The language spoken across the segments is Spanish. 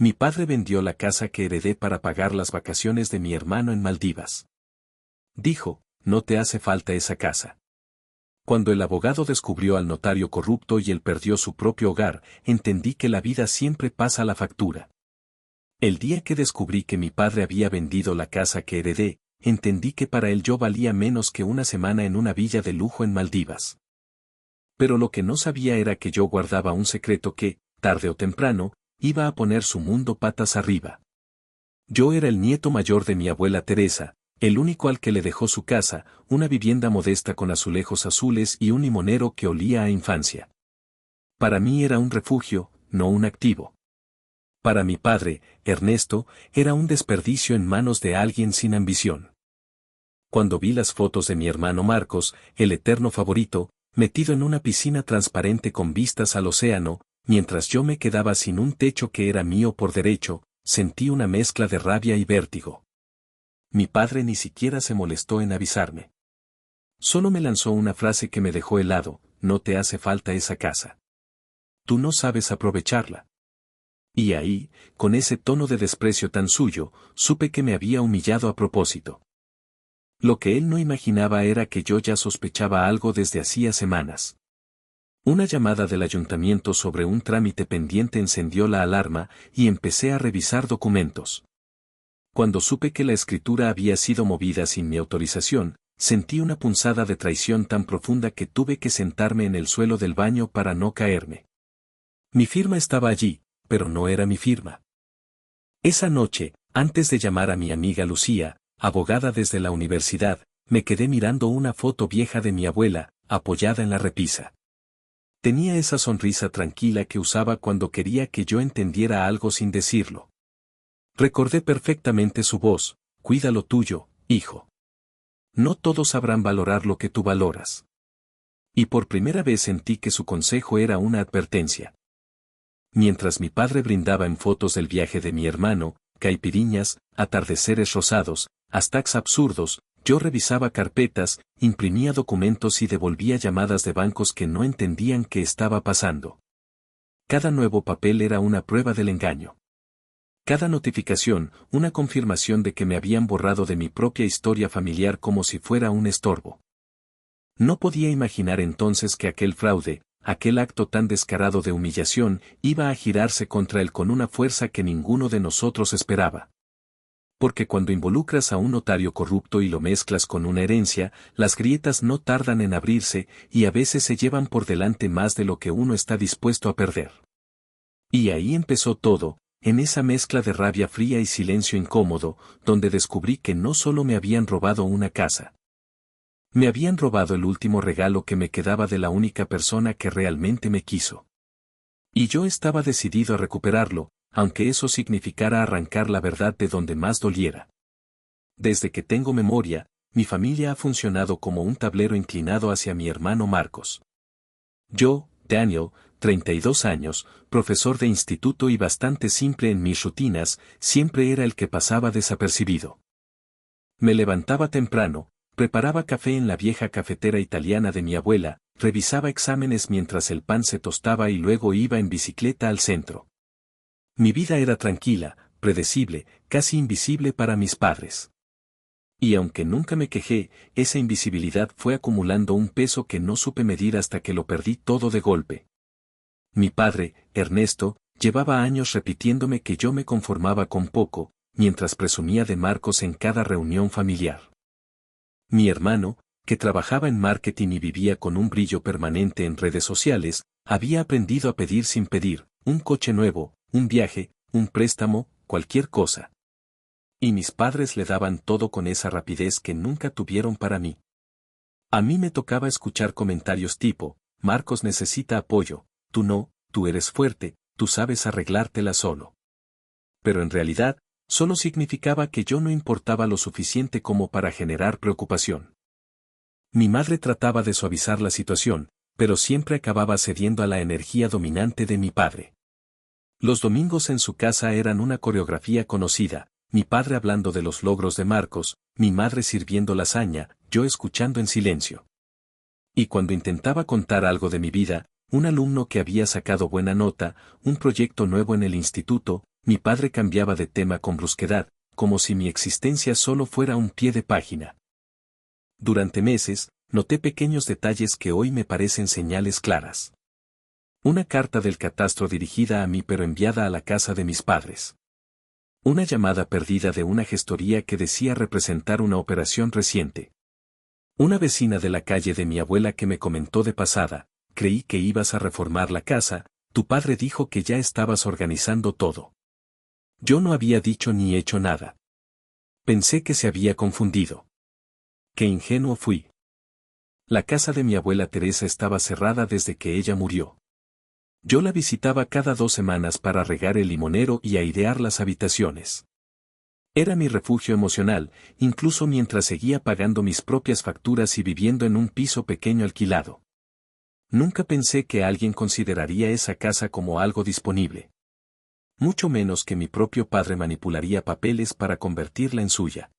Mi padre vendió la casa que heredé para pagar las vacaciones de mi hermano en Maldivas. Dijo, no te hace falta esa casa. Cuando el abogado descubrió al notario corrupto y él perdió su propio hogar, entendí que la vida siempre pasa la factura. El día que descubrí que mi padre había vendido la casa que heredé, entendí que para él yo valía menos que una semana en una villa de lujo en Maldivas. Pero lo que no sabía era que yo guardaba un secreto que, tarde o temprano, iba a poner su mundo patas arriba. Yo era el nieto mayor de mi abuela Teresa, el único al que le dejó su casa, una vivienda modesta con azulejos azules y un limonero que olía a infancia. Para mí era un refugio, no un activo. Para mi padre, Ernesto, era un desperdicio en manos de alguien sin ambición. Cuando vi las fotos de mi hermano Marcos, el eterno favorito, metido en una piscina transparente con vistas al océano, mientras yo me quedaba sin un techo que era mío por derecho, sentí una mezcla de rabia y vértigo. Mi padre ni siquiera se molestó en avisarme. Solo me lanzó una frase que me dejó helado, no te hace falta esa casa. Tú no sabes aprovecharla. Y ahí, con ese tono de desprecio tan suyo, supe que me había humillado a propósito. Lo que él no imaginaba era que yo ya sospechaba algo desde hacía semanas. Una llamada del ayuntamiento sobre un trámite pendiente encendió la alarma y empecé a revisar documentos. Cuando supe que la escritura había sido movida sin mi autorización, sentí una punzada de traición tan profunda que tuve que sentarme en el suelo del baño para no caerme. Mi firma estaba allí, pero no era mi firma. Esa noche, antes de llamar a mi amiga Lucía, abogada desde la universidad, me quedé mirando una foto vieja de mi abuela, apoyada en la repisa. Tenía esa sonrisa tranquila que usaba cuando quería que yo entendiera algo sin decirlo. Recordé perfectamente su voz, cuida lo tuyo, hijo. No todos sabrán valorar lo que tú valoras. Y por primera vez sentí que su consejo era una advertencia. Mientras mi padre brindaba en fotos del viaje de mi hermano, caipiriñas, atardeceres rosados, hashtags absurdos, yo revisaba carpetas, imprimía documentos y devolvía llamadas de bancos que no entendían qué estaba pasando. Cada nuevo papel era una prueba del engaño. Cada notificación, una confirmación de que me habían borrado de mi propia historia familiar como si fuera un estorbo. No podía imaginar entonces que aquel fraude, aquel acto tan descarado de humillación, iba a girarse contra él con una fuerza que ninguno de nosotros esperaba. Porque cuando involucras a un notario corrupto y lo mezclas con una herencia, las grietas no tardan en abrirse y a veces se llevan por delante más de lo que uno está dispuesto a perder. Y ahí empezó todo, en esa mezcla de rabia fría y silencio incómodo, donde descubrí que no solo me habían robado una casa. Me habían robado el último regalo que me quedaba de la única persona que realmente me quiso. Y yo estaba decidido a recuperarlo, aunque eso significara arrancar la verdad de donde más doliera. Desde que tengo memoria, mi familia ha funcionado como un tablero inclinado hacia mi hermano Marcos. Yo, Daniel, 32 años, profesor de instituto y bastante simple en mis rutinas, siempre era el que pasaba desapercibido. Me levantaba temprano, preparaba café en la vieja cafetera italiana de mi abuela, revisaba exámenes mientras el pan se tostaba y luego iba en bicicleta al centro. Mi vida era tranquila, predecible, casi invisible para mis padres. Y aunque nunca me quejé, esa invisibilidad fue acumulando un peso que no supe medir hasta que lo perdí todo de golpe. Mi padre, Ernesto, llevaba años repitiéndome que yo me conformaba con poco, mientras presumía de Marcos en cada reunión familiar. Mi hermano, que trabajaba en marketing y vivía con un brillo permanente en redes sociales, había aprendido a pedir sin pedir, un coche nuevo, un viaje, un préstamo, cualquier cosa. Y mis padres le daban todo con esa rapidez que nunca tuvieron para mí. A mí me tocaba escuchar comentarios tipo, Marcos necesita apoyo, tú no, tú eres fuerte, tú sabes arreglártela solo. Pero en realidad, solo significaba que yo no importaba lo suficiente como para generar preocupación. Mi madre trataba de suavizar la situación, pero siempre acababa cediendo a la energía dominante de mi padre. Los domingos en su casa eran una coreografía conocida, mi padre hablando de los logros de Marcos, mi madre sirviendo lasaña, yo escuchando en silencio. Y cuando intentaba contar algo de mi vida, un alumno que había sacado buena nota, un proyecto nuevo en el instituto, mi padre cambiaba de tema con brusquedad, como si mi existencia solo fuera un pie de página. Durante meses, noté pequeños detalles que hoy me parecen señales claras. Una carta del catastro dirigida a mí pero enviada a la casa de mis padres. Una llamada perdida de una gestoría que decía representar una operación reciente. Una vecina de la calle de mi abuela que me comentó de pasada: creí que ibas a reformar la casa, tu padre dijo que ya estabas organizando todo. Yo no había dicho ni hecho nada. Pensé que se había confundido. Qué ingenuo fui. La casa de mi abuela Teresa estaba cerrada desde que ella murió. Yo la visitaba cada 2 semanas para regar el limonero y airear las habitaciones. Era mi refugio emocional, incluso mientras seguía pagando mis propias facturas y viviendo en un piso pequeño alquilado. Nunca pensé que alguien consideraría esa casa como algo disponible. Mucho menos que mi propio padre manipularía papeles para convertirla en suya.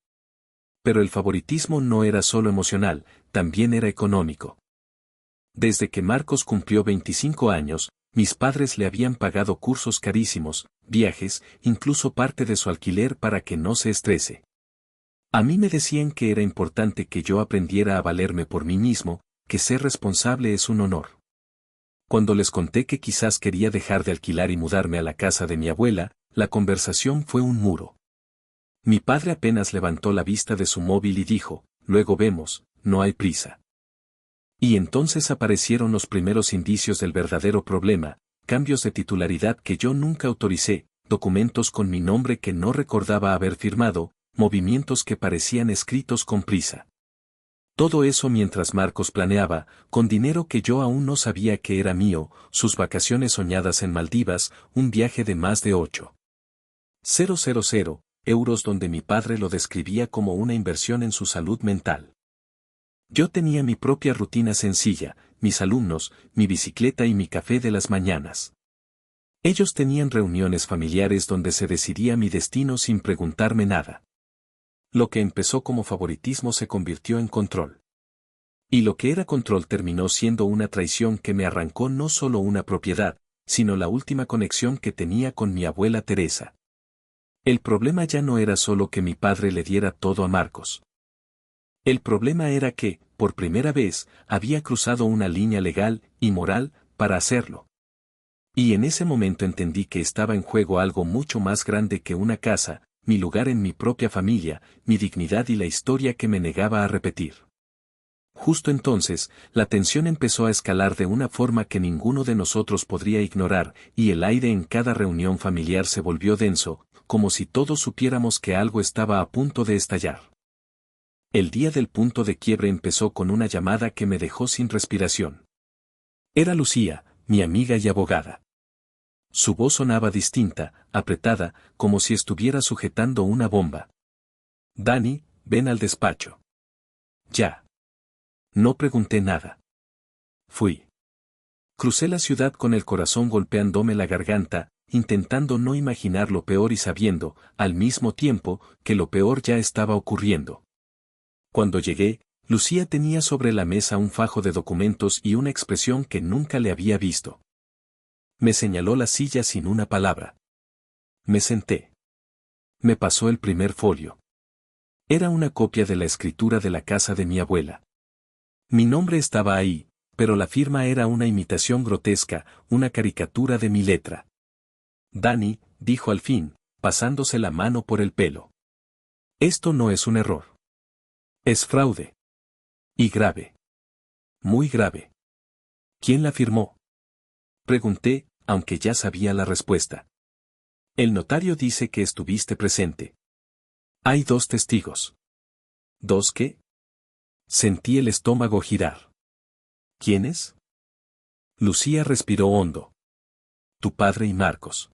Pero el favoritismo no era solo emocional, también era económico. Desde que Marcos cumplió 25 años, mis padres le habían pagado cursos carísimos, viajes, incluso parte de su alquiler para que no se estrese. A mí me decían que era importante que yo aprendiera a valerme por mí mismo, que ser responsable es un honor. Cuando les conté que quizás quería dejar de alquilar y mudarme a la casa de mi abuela, la conversación fue un muro. Mi padre apenas levantó la vista de su móvil y dijo: luego vemos, no hay prisa. Y entonces aparecieron los primeros indicios del verdadero problema: cambios de titularidad que yo nunca autoricé, documentos con mi nombre que no recordaba haber firmado, movimientos que parecían escritos con prisa. Todo eso mientras Marcos planeaba, con dinero que yo aún no sabía que era mío, sus vacaciones soñadas en Maldivas, un viaje de más de 8.000 euros donde mi padre lo describía como una inversión en su salud mental. Yo tenía mi propia rutina sencilla, mis alumnos, mi bicicleta y mi café de las mañanas. Ellos tenían reuniones familiares donde se decidía mi destino sin preguntarme nada. Lo que empezó como favoritismo se convirtió en control. Y lo que era control terminó siendo una traición que me arrancó no solo una propiedad, sino la última conexión que tenía con mi abuela Teresa. El problema ya no era solo que mi padre le diera todo a Marcos. El problema era que, por primera vez, había cruzado una línea legal y moral para hacerlo. Y en ese momento entendí que estaba en juego algo mucho más grande que una casa, mi lugar en mi propia familia, mi dignidad y la historia que me negaba a repetir. Justo entonces, la tensión empezó a escalar de una forma que ninguno de nosotros podría ignorar, y el aire en cada reunión familiar se volvió denso, como si todos supiéramos que algo estaba a punto de estallar. El día del punto de quiebre empezó con una llamada que me dejó sin respiración. Era Lucía, mi amiga y abogada. Su voz sonaba distinta, apretada, como si estuviera sujetando una bomba. Dani, ven al despacho. Ya. No pregunté nada. Fui. Crucé la ciudad con el corazón golpeándome la garganta, intentando no imaginar lo peor y sabiendo, al mismo tiempo, que lo peor ya estaba ocurriendo. Cuando llegué, Lucía tenía sobre la mesa un fajo de documentos y una expresión que nunca le había visto. Me señaló la silla sin una palabra. Me senté. Me pasó el primer folio. Era una copia de la escritura de la casa de mi abuela. Mi nombre estaba ahí, pero la firma era una imitación grotesca, una caricatura de mi letra. Dani, dijo al fin, pasándose la mano por el pelo. Esto no es un error. Es fraude. Y grave. Muy grave. ¿Quién la firmó? Pregunté, aunque ya sabía la respuesta. El notario dice que estuviste presente. Hay 2 testigos. ¿2 qué? Sentí el estómago girar. ¿Quiénes? Lucía respiró hondo. Tu padre y Marcos.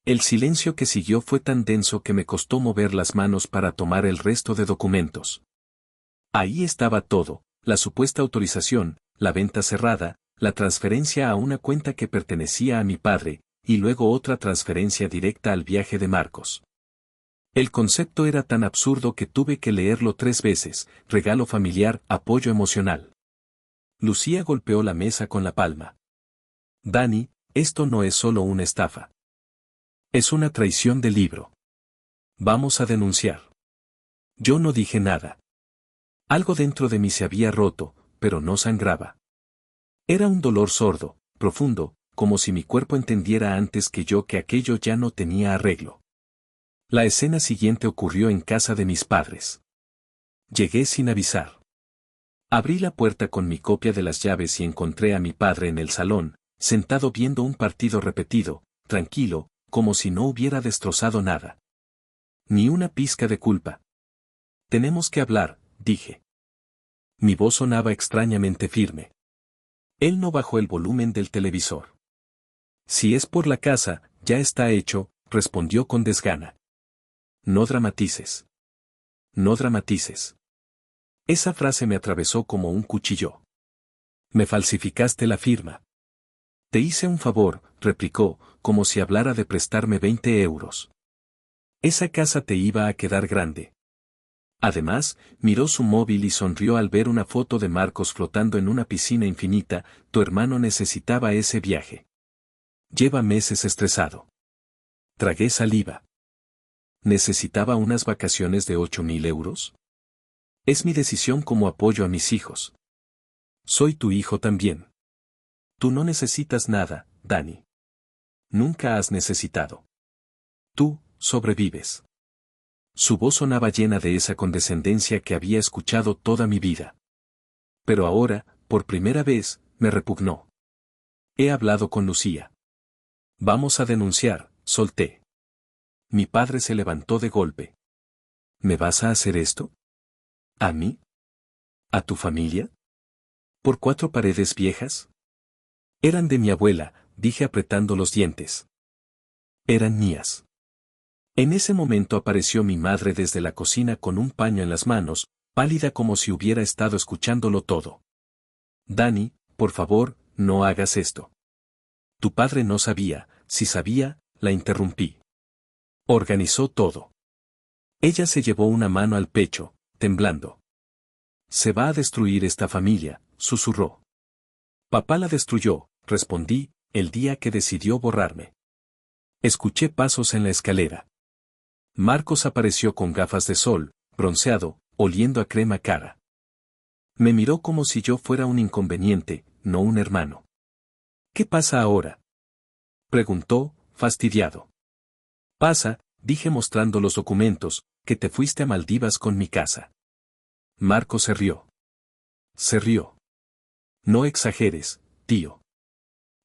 El silencio que siguió fue tan denso que me costó mover las manos para tomar el resto de documentos. Ahí estaba todo: la supuesta autorización, la venta cerrada, la transferencia a una cuenta que pertenecía a mi padre, y luego otra transferencia directa al viaje de Marcos. El concepto era tan absurdo que tuve que leerlo 3 veces: regalo familiar, apoyo emocional. Lucía golpeó la mesa con la palma. Dani, esto no es solo una estafa. Es una traición del libro. Vamos a denunciar. Yo no dije nada. Algo dentro de mí se había roto, pero no sangraba. Era un dolor sordo, profundo, como si mi cuerpo entendiera antes que yo que aquello ya no tenía arreglo. La escena siguiente ocurrió en casa de mis padres. Llegué sin avisar. Abrí la puerta con mi copia de las llaves y encontré a mi padre en el salón, sentado viendo un partido repetido, tranquilo, como si no hubiera destrozado nada. Ni una pizca de culpa. Tenemos que hablar, dije. Mi voz sonaba extrañamente firme. Él no bajó el volumen del televisor. Si es por la casa, ya está hecho, respondió con desgana. No dramatices. No dramatices. Esa frase me atravesó como un cuchillo. Me falsificaste la firma. Te hice un favor, replicó, como si hablara de prestarme 20 euros. Esa casa te iba a quedar grande. Además, miró su móvil y sonrió al ver una foto de Marcos flotando en una piscina infinita. Tu hermano necesitaba ese viaje. Lleva meses estresado. Tragué saliva. ¿Necesitaba unas vacaciones de 8.000 euros? Es mi decisión como apoyo a mis hijos. Soy tu hijo también. Tú no necesitas nada, Dani. Nunca has necesitado. Tú, sobrevives. Su voz sonaba llena de esa condescendencia que había escuchado toda mi vida. Pero ahora, por primera vez, me repugnó. He hablado con Lucía. Vamos a denunciar, solté. Mi padre se levantó de golpe. ¿Me vas a hacer esto? ¿A mí? ¿A tu familia? ¿Por 4 paredes viejas? Eran de mi abuela, dije apretando los dientes. Eran mías. En ese momento apareció mi madre desde la cocina con un paño en las manos, pálida como si hubiera estado escuchándolo todo. Dani, por favor, no hagas esto. Tu padre no sabía, si sabía, la interrumpí. Organizó todo. Ella se llevó una mano al pecho, temblando. Se va a destruir esta familia, susurró. Papá la destruyó, respondí, el día que decidió borrarme. Escuché pasos en la escalera. Marcos apareció con gafas de sol, bronceado, oliendo a crema cara. Me miró como si yo fuera un inconveniente, no un hermano. ¿Qué pasa ahora? Preguntó, fastidiado. Pasa, dije mostrando los documentos, que te fuiste a Maldivas con mi casa. Marcos se rió. Se rió. No exageres, tío.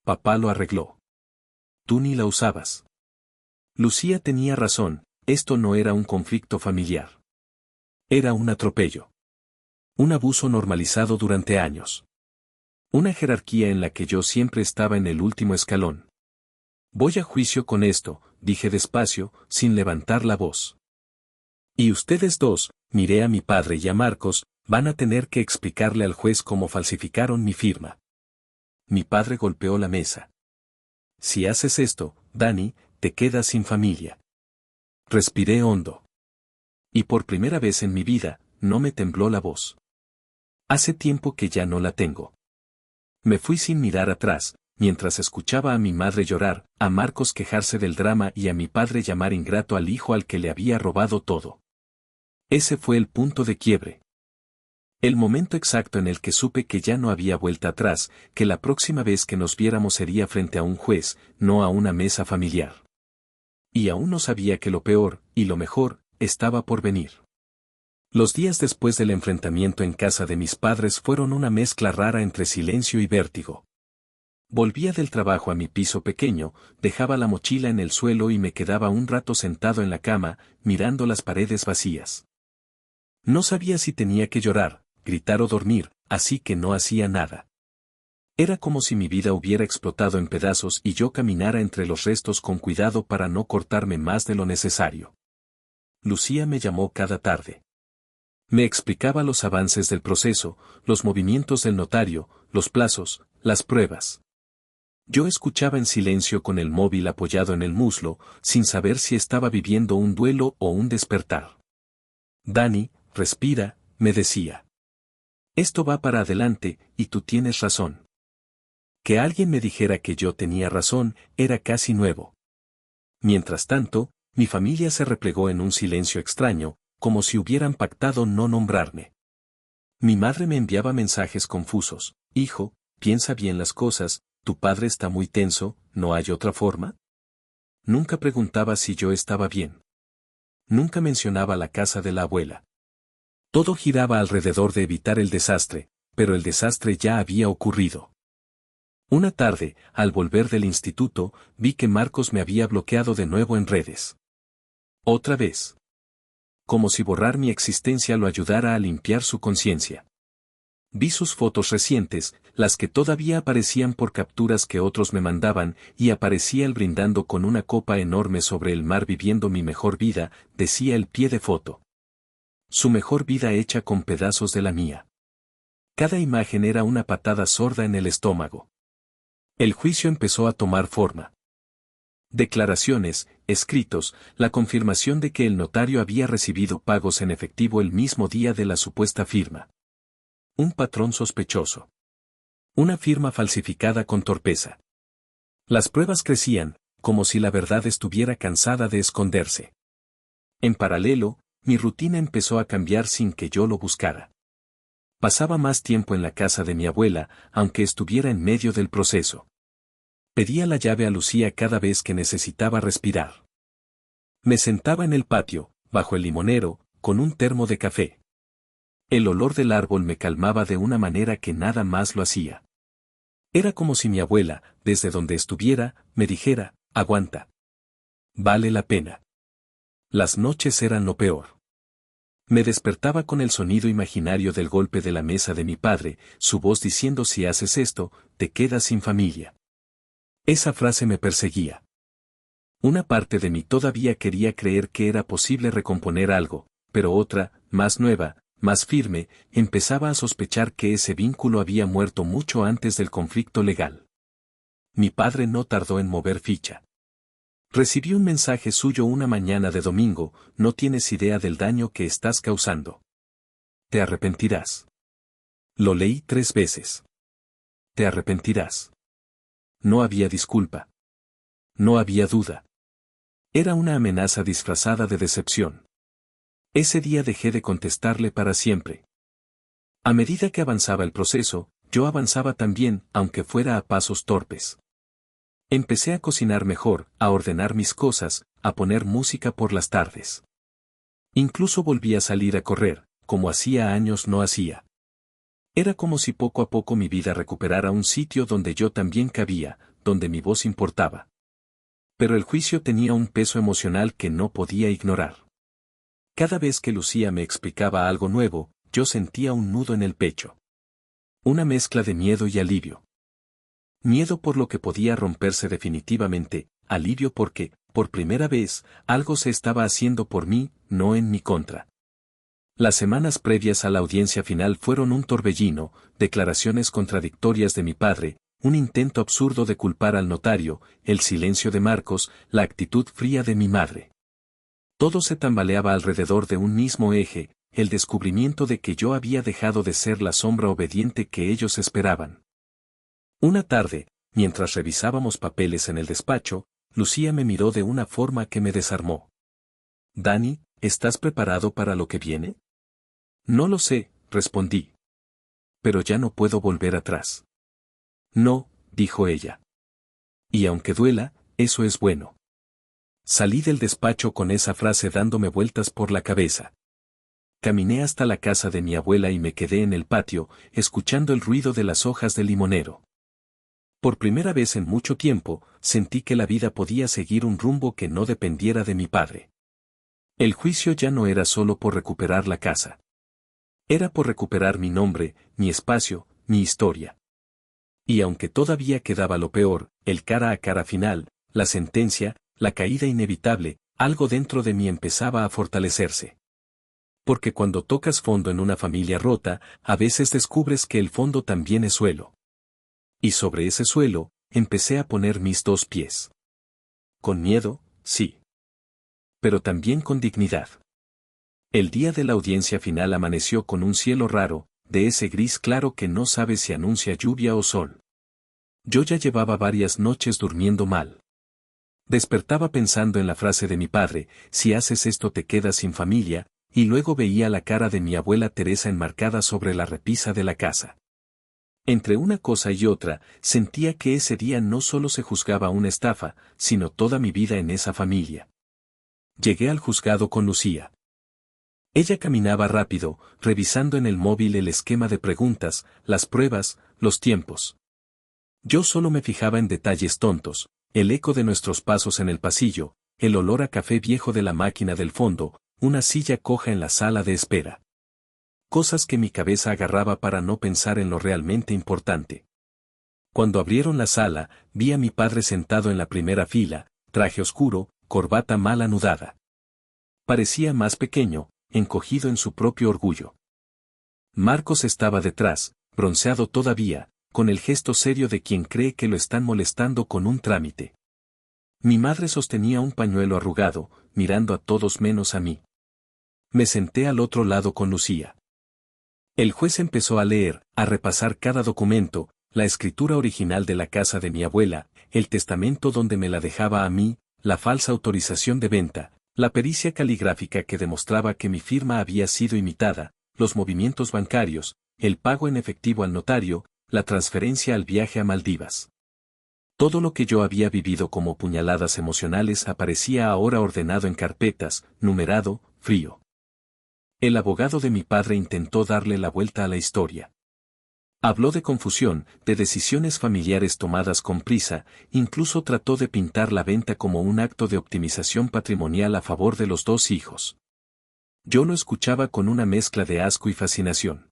Papá lo arregló. Tú ni la usabas. Lucía tenía razón, esto no era un conflicto familiar. Era un atropello. Un abuso normalizado durante años. Una jerarquía en la que yo siempre estaba en el último escalón. Voy a juicio con esto, dije despacio, sin levantar la voz. Y ustedes dos, miré a mi padre y a Marcos, van a tener que explicarle al juez cómo falsificaron mi firma. Mi padre golpeó la mesa. Si haces esto, Dani, te quedas sin familia. Respiré hondo. Y por primera vez en mi vida, no me tembló la voz. Hace tiempo que ya no la tengo. Me fui sin mirar atrás, mientras escuchaba a mi madre llorar, a Marcos quejarse del drama y a mi padre llamar ingrato al hijo al que le había robado todo. Ese fue el punto de quiebre. El momento exacto en el que supe que ya no había vuelta atrás, que la próxima vez que nos viéramos sería frente a un juez, no a una mesa familiar. Y aún no sabía que lo peor, y lo mejor, estaba por venir. Los días después del enfrentamiento en casa de mis padres fueron una mezcla rara entre silencio y vértigo. Volvía del trabajo a mi piso pequeño, dejaba la mochila en el suelo y me quedaba un rato sentado en la cama, mirando las paredes vacías. No sabía si tenía que llorar, gritar o dormir, así que no hacía nada. Era como si mi vida hubiera explotado en pedazos y yo caminara entre los restos con cuidado para no cortarme más de lo necesario. Lucía me llamó cada tarde. Me explicaba los avances del proceso, los movimientos del notario, los plazos, las pruebas. Yo escuchaba en silencio con el móvil apoyado en el muslo, sin saber si estaba viviendo un duelo o un despertar. Dani, respira, me decía. Esto va para adelante, y tú tienes razón. Que alguien me dijera que yo tenía razón, era casi nuevo. Mientras tanto, mi familia se replegó en un silencio extraño, como si hubieran pactado no nombrarme. Mi madre me enviaba mensajes confusos: hijo, piensa bien las cosas, tu padre está muy tenso, ¿no hay otra forma? Nunca preguntaba si yo estaba bien. Nunca mencionaba la casa de la abuela. Todo giraba alrededor de evitar el desastre, pero el desastre ya había ocurrido. Una tarde, al volver del instituto, vi que Marcos me había bloqueado de nuevo en redes. Otra vez. Como si borrar mi existencia lo ayudara a limpiar su conciencia. Vi sus fotos recientes, las que todavía aparecían por capturas que otros me mandaban, y aparecía él brindando con una copa enorme sobre el mar viviendo mi mejor vida, decía el pie de foto. Su mejor vida hecha con pedazos de la mía. Cada imagen era una patada sorda en el estómago. El juicio empezó a tomar forma. Declaraciones, escritos, la confirmación de que el notario había recibido pagos en efectivo el mismo día de la supuesta firma. Un patrón sospechoso. Una firma falsificada con torpeza. Las pruebas crecían, como si la verdad estuviera cansada de esconderse. En paralelo, mi rutina empezó a cambiar sin que yo lo buscara. Pasaba más tiempo en la casa de mi abuela, aunque estuviera en medio del proceso. Pedía la llave a Lucía cada vez que necesitaba respirar. Me sentaba en el patio, bajo el limonero, con un termo de café. El olor del árbol me calmaba de una manera que nada más lo hacía. Era como si mi abuela, desde donde estuviera, me dijera: aguanta. Vale la pena. Las noches eran lo peor. Me despertaba con el sonido imaginario del golpe de la mesa de mi padre, su voz diciendo: si haces esto, te quedas sin familia. Esa frase me perseguía. Una parte de mí todavía quería creer que era posible recomponer algo, pero otra, más nueva, más firme, empezaba a sospechar que ese vínculo había muerto mucho antes del conflicto legal. Mi padre no tardó en mover ficha. Recibí un mensaje suyo una mañana de domingo: no tienes idea del daño que estás causando. Te arrepentirás. Lo leí 3 veces. Te arrepentirás. No había disculpa. No había duda. Era una amenaza disfrazada de decepción. Ese día dejé de contestarle para siempre. A medida que avanzaba el proceso, yo avanzaba también, aunque fuera a pasos torpes. Empecé a cocinar mejor, a ordenar mis cosas, a poner música por las tardes. Incluso volví a salir a correr, como hacía años no hacía. Era como si poco a poco mi vida recuperara un sitio donde yo también cabía, donde mi voz importaba. Pero el juicio tenía un peso emocional que no podía ignorar. Cada vez que Lucía me explicaba algo nuevo, yo sentía un nudo en el pecho. Una mezcla de miedo y alivio. Miedo por lo que podía romperse definitivamente, alivio porque, por primera vez, algo se estaba haciendo por mí, no en mi contra. Las semanas previas a la audiencia final fueron un torbellino: declaraciones contradictorias de mi padre, un intento absurdo de culpar al notario, el silencio de Marcos, la actitud fría de mi madre. Todo se tambaleaba alrededor de un mismo eje: el descubrimiento de que yo había dejado de ser la sombra obediente que ellos esperaban. Una tarde, mientras revisábamos papeles en el despacho, Lucía me miró de una forma que me desarmó. «Dani, ¿estás preparado para lo que viene?» «No lo sé», respondí. «Pero ya no puedo volver atrás». «No», dijo ella. «Y aunque duela, eso es bueno». Salí del despacho con esa frase dándome vueltas por la cabeza. Caminé hasta la casa de mi abuela y me quedé en el patio, escuchando el ruido de las hojas del limonero. Por primera vez en mucho tiempo, sentí que la vida podía seguir un rumbo que no dependiera de mi padre. El juicio ya no era solo por recuperar la casa. Era por recuperar mi nombre, mi espacio, mi historia. Y aunque todavía quedaba lo peor, el cara a cara final, la sentencia, la caída inevitable, algo dentro de mí empezaba a fortalecerse. Porque cuando tocas fondo en una familia rota, a veces descubres que el fondo también es suelo. Y sobre ese suelo, empecé a poner mis 2 pies. Con miedo, sí. Pero también con dignidad. El día de la audiencia final amaneció con un cielo raro, de ese gris claro que no sabe si anuncia lluvia o sol. Yo ya llevaba varias noches durmiendo mal. Despertaba pensando en la frase de mi padre, si haces esto te quedas sin familia, y luego veía la cara de mi abuela Teresa enmarcada sobre la repisa de la casa. Entre una cosa y otra, sentía que ese día no solo se juzgaba una estafa, sino toda mi vida en esa familia. Llegué al juzgado con Lucía. Ella caminaba rápido, revisando en el móvil el esquema de preguntas, las pruebas, los tiempos. Yo solo me fijaba en detalles tontos, el eco de nuestros pasos en el pasillo, el olor a café viejo de la máquina del fondo, una silla coja en la sala de espera. Cosas que mi cabeza agarraba para no pensar en lo realmente importante. Cuando abrieron la sala, vi a mi padre sentado en la primera fila, traje oscuro, corbata mal anudada. Parecía más pequeño, encogido en su propio orgullo. Marcos estaba detrás, bronceado todavía, con el gesto serio de quien cree que lo están molestando con un trámite. Mi madre sostenía un pañuelo arrugado, mirando a todos menos a mí. Me senté al otro lado con Lucía. El juez empezó a leer, a repasar cada documento, la escritura original de la casa de mi abuela, el testamento donde me la dejaba a mí, la falsa autorización de venta, la pericia caligráfica que demostraba que mi firma había sido imitada, los movimientos bancarios, el pago en efectivo al notario, la transferencia al viaje a Maldivas. Todo lo que yo había vivido como puñaladas emocionales aparecía ahora ordenado en carpetas, numerado, frío. El abogado de mi padre intentó darle la vuelta a la historia. Habló de confusión, de decisiones familiares tomadas con prisa, incluso trató de pintar la venta como un acto de optimización patrimonial a favor de los dos hijos. Yo lo escuchaba con una mezcla de asco y fascinación.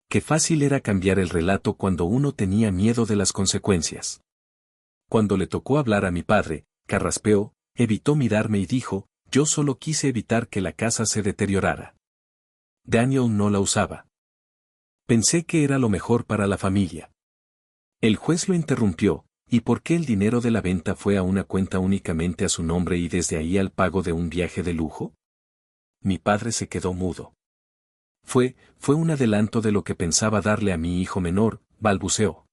Qué fácil era cambiar el relato cuando uno tenía miedo de las consecuencias. Cuando le tocó hablar a mi padre, carraspeó, evitó mirarme y dijo, yo solo quise evitar que la casa se deteriorara. Daniel no la usaba. Pensé que era lo mejor para la familia. El juez lo interrumpió, ¿y por qué el dinero de la venta fue a una cuenta únicamente a su nombre y desde ahí al pago de un viaje de lujo? Mi padre se quedó mudo. Fue un adelanto de lo que pensaba darle a mi hijo menor, balbuceó.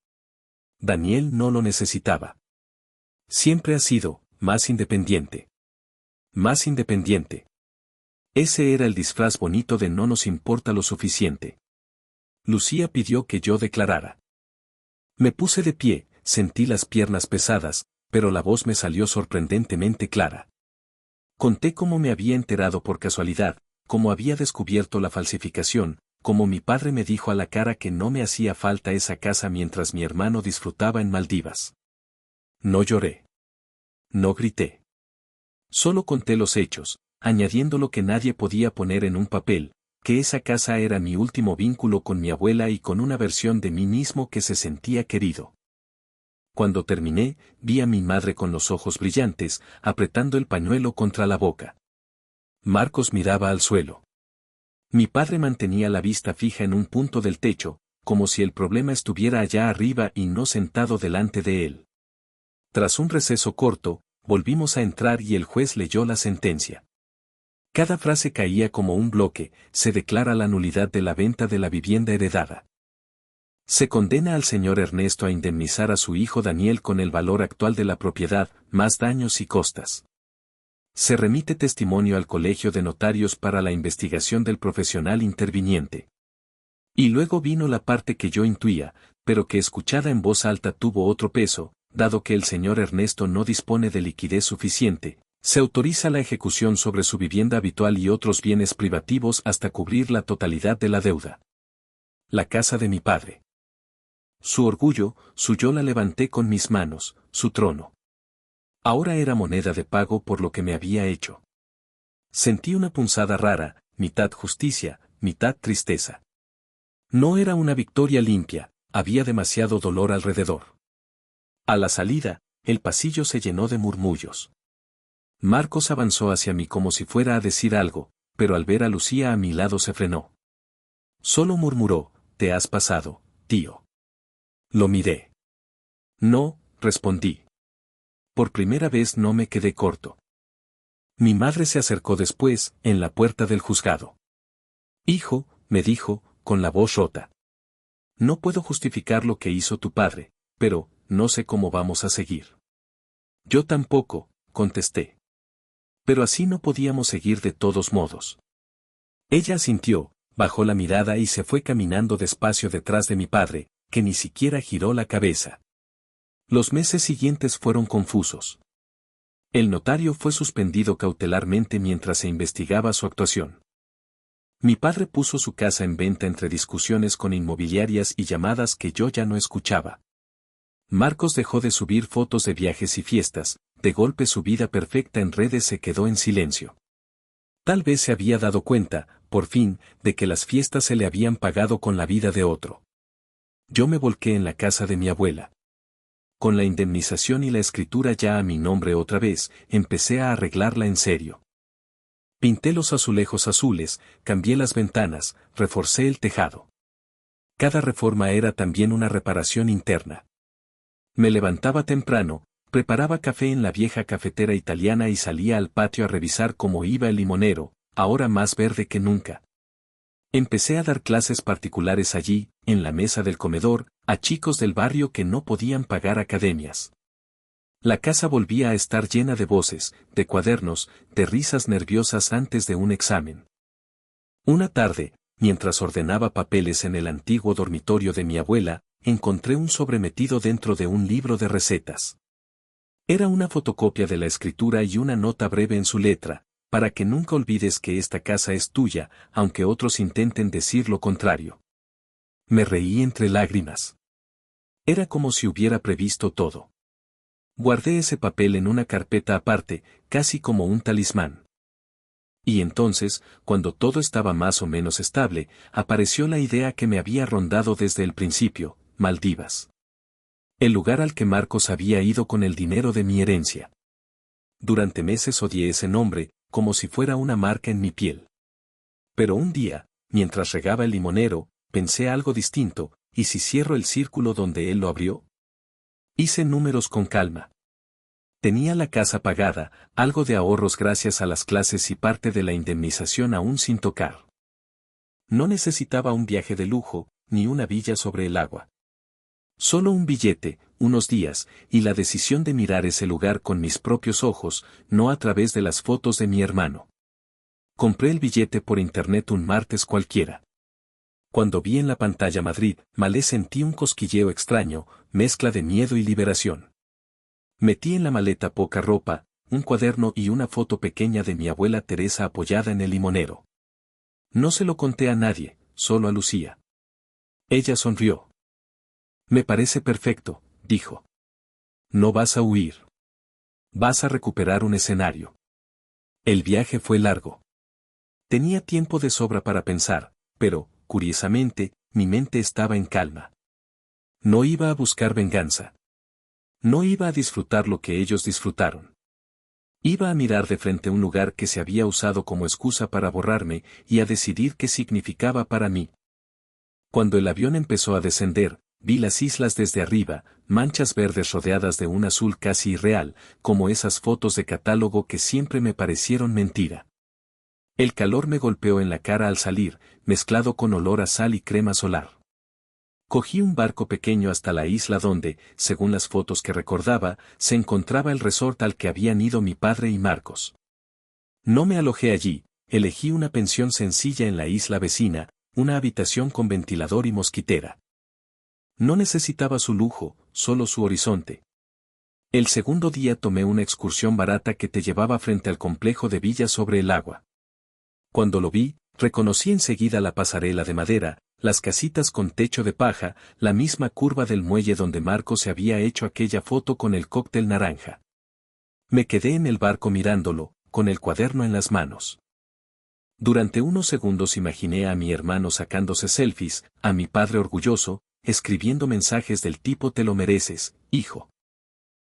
Daniel no lo necesitaba. Siempre ha sido, más independiente. Más independiente. Ese era el disfraz bonito de no nos importa lo suficiente. Lucía pidió que yo declarara. Me puse de pie, sentí las piernas pesadas, pero la voz me salió sorprendentemente clara. Conté cómo me había enterado por casualidad, cómo había descubierto la falsificación, cómo mi padre me dijo a la cara que no me hacía falta esa casa mientras mi hermano disfrutaba en Maldivas. No lloré. No grité. Solo conté los hechos, añadiendo lo que nadie podía poner en un papel, que esa casa era mi último vínculo con mi abuela y con una versión de mí mismo que se sentía querido. Cuando terminé, vi a mi madre con los ojos brillantes, apretando el pañuelo contra la boca. Marcos miraba al suelo. Mi padre mantenía la vista fija en un punto del techo, como si el problema estuviera allá arriba y no sentado delante de él. Tras un receso corto, volvimos a entrar y el juez leyó la sentencia. Cada frase caía como un bloque, se declara la nulidad de la venta de la vivienda heredada. Se condena al señor Ernesto a indemnizar a su hijo Daniel con el valor actual de la propiedad, más daños y costas. Se remite testimonio al Colegio de Notarios para la investigación del profesional interviniente. Y luego vino la parte que yo intuía, pero que escuchada en voz alta tuvo otro peso, dado que el señor Ernesto no dispone de liquidez suficiente. Se autoriza la ejecución sobre su vivienda habitual y otros bienes privativos hasta cubrir la totalidad de la deuda. La casa de mi padre. Su orgullo, yo la levanté con mis manos, su trono. Ahora era moneda de pago por lo que me había hecho. Sentí una punzada rara, mitad justicia, mitad tristeza. No era una victoria limpia, había demasiado dolor alrededor. A la salida, el pasillo se llenó de murmullos. Marcos avanzó hacia mí como si fuera a decir algo, pero al ver a Lucía a mi lado se frenó. Solo murmuró, «Te has pasado, tío». Lo miré. «No», respondí. Por primera vez no me quedé corto. Mi madre se acercó después, en la puerta del juzgado. «Hijo», me dijo, con la voz rota. «No puedo justificar lo que hizo tu padre, pero, no sé cómo vamos a seguir». «Yo tampoco», contesté. Pero así no podíamos seguir de todos modos. Ella asintió, bajó la mirada y se fue caminando despacio detrás de mi padre, que ni siquiera giró la cabeza. Los meses siguientes fueron confusos. El notario fue suspendido cautelarmente mientras se investigaba su actuación. Mi padre puso su casa en venta entre discusiones con inmobiliarias y llamadas que yo ya no escuchaba. Marcos dejó de subir fotos de viajes y fiestas, de golpe su vida perfecta en redes se quedó en silencio. Tal vez se había dado cuenta, por fin, de que las fiestas se le habían pagado con la vida de otro. Yo me volqué en la casa de mi abuela. Con la indemnización y la escritura ya a mi nombre otra vez, empecé a arreglarla en serio. Pinté los azulejos azules, cambié las ventanas, reforcé el tejado. Cada reforma era también una reparación interna. Me levantaba temprano, preparaba café en la vieja cafetera italiana y salía al patio a revisar cómo iba el limonero, ahora más verde que nunca. Empecé a dar clases particulares allí, en la mesa del comedor, a chicos del barrio que no podían pagar academias. La casa volvía a estar llena de voces, de cuadernos, de risas nerviosas antes de un examen. Una tarde, mientras ordenaba papeles en el antiguo dormitorio de mi abuela, encontré un sobre metido dentro de un libro de recetas. Era una fotocopia de la escritura y una nota breve en su letra, para que nunca olvides que esta casa es tuya, aunque otros intenten decir lo contrario. Me reí entre lágrimas. Era como si hubiera previsto todo. Guardé ese papel en una carpeta aparte, casi como un talismán. Y entonces, cuando todo estaba más o menos estable, apareció la idea que me había rondado desde el principio, Maldivas. El lugar al que Marcos había ido con el dinero de mi herencia. Durante meses odié ese nombre, como si fuera una marca en mi piel. Pero un día, mientras regaba el limonero, pensé algo distinto, ¿y si cierro el círculo donde él lo abrió? Hice números con calma. Tenía la casa pagada, algo de ahorros gracias a las clases y parte de la indemnización aún sin tocar. No necesitaba un viaje de lujo, ni una villa sobre el agua. Solo un billete, unos días, y la decisión de mirar ese lugar con mis propios ojos, no a través de las fotos de mi hermano. Compré el billete por internet un martes cualquiera. Cuando vi en la pantalla Madrid, Malé sentí un cosquilleo extraño, mezcla de miedo y liberación. Metí en la maleta poca ropa, un cuaderno y una foto pequeña de mi abuela Teresa apoyada en el limonero. No se lo conté a nadie, solo a Lucía. Ella sonrió. Me parece perfecto, dijo. No vas a huir. Vas a recuperar un escenario. El viaje fue largo. Tenía tiempo de sobra para pensar, pero, curiosamente, mi mente estaba en calma. No iba a buscar venganza. No iba a disfrutar lo que ellos disfrutaron. Iba a mirar de frente un lugar que se había usado como excusa para borrarme y a decidir qué significaba para mí. Cuando el avión empezó a descender, vi las islas desde arriba, manchas verdes rodeadas de un azul casi irreal, como esas fotos de catálogo que siempre me parecieron mentira. El calor me golpeó en la cara al salir, mezclado con olor a sal y crema solar. Cogí un barco pequeño hasta la isla donde, según las fotos que recordaba, se encontraba el resort al que habían ido mi padre y Marcos. No me alojé allí, elegí una pensión sencilla en la isla vecina, una habitación con ventilador y mosquitera. No necesitaba su lujo, solo su horizonte. El segundo día tomé una excursión barata que te llevaba frente al complejo de villas sobre el agua. Cuando lo vi, reconocí enseguida la pasarela de madera, las casitas con techo de paja, la misma curva del muelle donde Marcos se había hecho aquella foto con el cóctel naranja. Me quedé en el barco mirándolo, con el cuaderno en las manos. Durante unos segundos imaginé a mi hermano sacándose selfies, a mi padre orgulloso, escribiendo mensajes del tipo te lo mereces, hijo.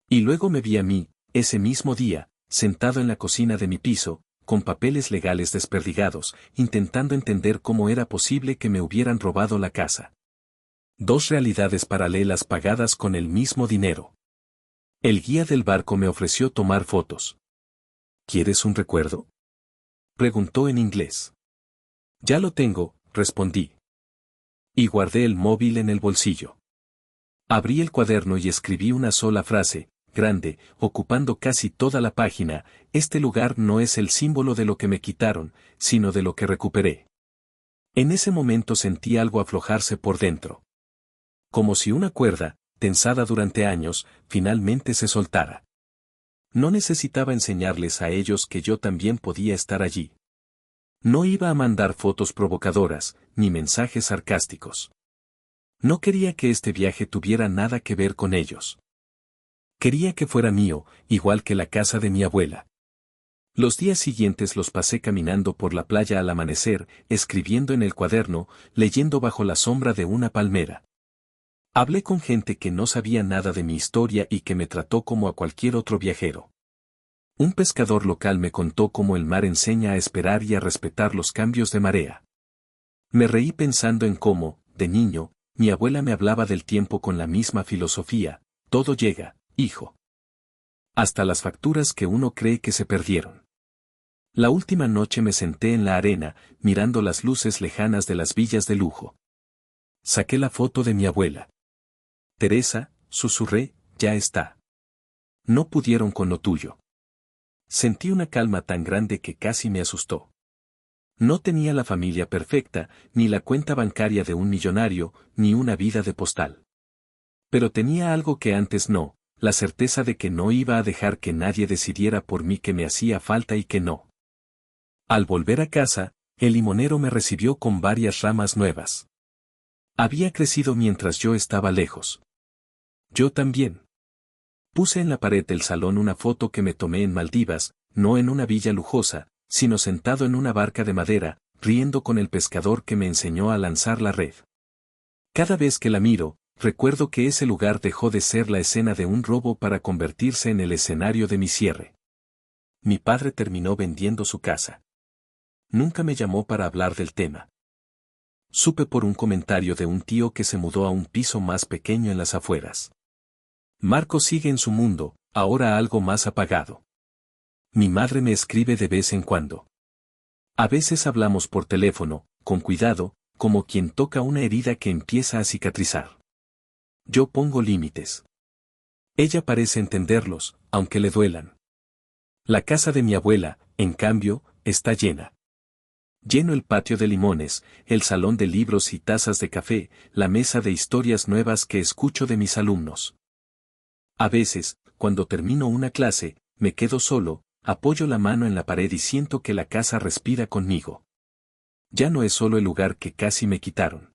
Y luego me vi a mí, ese mismo día, sentado en la cocina de mi piso, con papeles legales desperdigados, intentando entender cómo era posible que me hubieran robado la casa. Dos realidades paralelas pagadas con el mismo dinero. El guía del barco me ofreció tomar fotos. ¿Quieres un recuerdo?, preguntó en inglés. Ya lo tengo, respondí. Y guardé el móvil en el bolsillo. Abrí el cuaderno y escribí una sola frase, grande, ocupando casi toda la página, este lugar no es el símbolo de lo que me quitaron, sino de lo que recuperé. En ese momento sentí algo aflojarse por dentro. Como si una cuerda, tensada durante años, finalmente se soltara. No necesitaba enseñarles a ellos que yo también podía estar allí. No iba a mandar fotos provocadoras, ni mensajes sarcásticos. No quería que este viaje tuviera nada que ver con ellos. Quería que fuera mío, igual que la casa de mi abuela. Los días siguientes los pasé caminando por la playa al amanecer, escribiendo en el cuaderno, leyendo bajo la sombra de una palmera. Hablé con gente que no sabía nada de mi historia y que me trató como a cualquier otro viajero. Un pescador local me contó cómo el mar enseña a esperar y a respetar los cambios de marea. Me reí pensando en cómo, de niño, mi abuela me hablaba del tiempo con la misma filosofía: todo llega, hijo. Hasta las facturas que uno cree que se perdieron. La última noche me senté en la arena, mirando las luces lejanas de las villas de lujo. Saqué la foto de mi abuela. Teresa, susurré, ya está. No pudieron con lo tuyo. Sentí una calma tan grande que casi me asustó. No tenía la familia perfecta, ni la cuenta bancaria de un millonario, ni una vida de postal. Pero tenía algo que antes no, la certeza de que no iba a dejar que nadie decidiera por mí que me hacía falta y que no. Al volver a casa, el limonero me recibió con varias ramas nuevas. Había crecido mientras yo estaba lejos. Yo también. Puse en la pared del salón una foto que me tomé en Maldivas, no en una villa lujosa, sino sentado en una barca de madera, riendo con el pescador que me enseñó a lanzar la red. Cada vez que la miro, recuerdo que ese lugar dejó de ser la escena de un robo para convertirse en el escenario de mi cierre. Mi padre terminó vendiendo su casa. Nunca me llamó para hablar del tema. Supe por un comentario de un tío que se mudó a un piso más pequeño en las afueras. Marco sigue en su mundo, ahora algo más apagado. Mi madre me escribe de vez en cuando. A veces hablamos por teléfono, con cuidado, como quien toca una herida que empieza a cicatrizar. Yo pongo límites. Ella parece entenderlos, aunque le duelan. La casa de mi abuela, en cambio, está llena. Lleno el patio de limones, el salón de libros y tazas de café, la mesa de historias nuevas que escucho de mis alumnos. A veces, cuando termino una clase, me quedo solo, apoyo la mano en la pared y siento que la casa respira conmigo. Ya no es solo el lugar que casi me quitaron.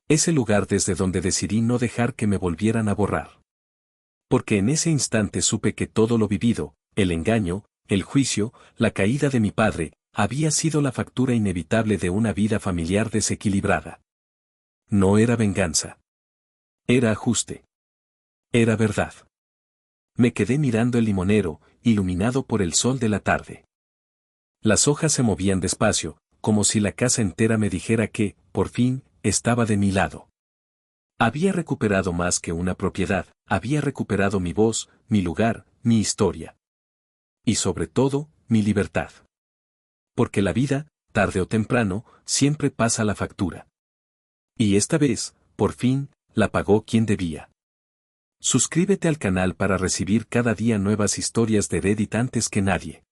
Es el lugar desde donde decidí no dejar que me volvieran a borrar. Porque en ese instante supe que todo lo vivido, el engaño, el juicio, la caída de mi padre, había sido la factura inevitable de una vida familiar desequilibrada. No era venganza. Era ajuste. Era verdad. Me quedé mirando el limonero, iluminado por el sol de la tarde. Las hojas se movían despacio, como si la casa entera me dijera que, por fin, estaba de mi lado. Había recuperado más que una propiedad, había recuperado mi voz, mi lugar, mi historia. Y sobre todo, mi libertad. Porque la vida, tarde o temprano, siempre pasa la factura. Y esta vez, por fin, la pagó quien debía. Suscríbete al canal para recibir cada día nuevas historias de Reddit antes que nadie.